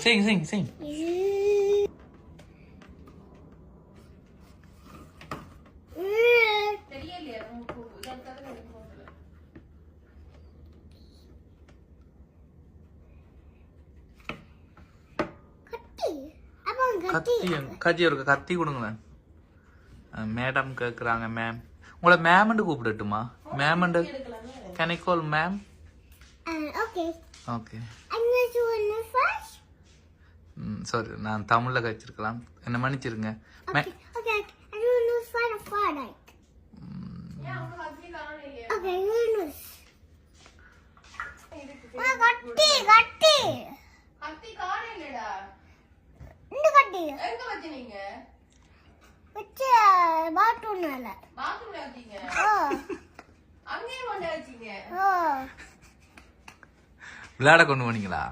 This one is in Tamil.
Sing. கத்தி ஒரு கத்தி கொடுங்களேன். மேடம் கேட்குறாங்க. மேம் உங்களை மேம்னு கூப்பிடட்டுமா? மேம்னு can I call ma'am? Okay. Sorry, நான் தமிழில் கழிச்சிருக்கலாம், என்ன மன்னிச்சிருங்க. விளையாட கொண்டு போனீங்களா?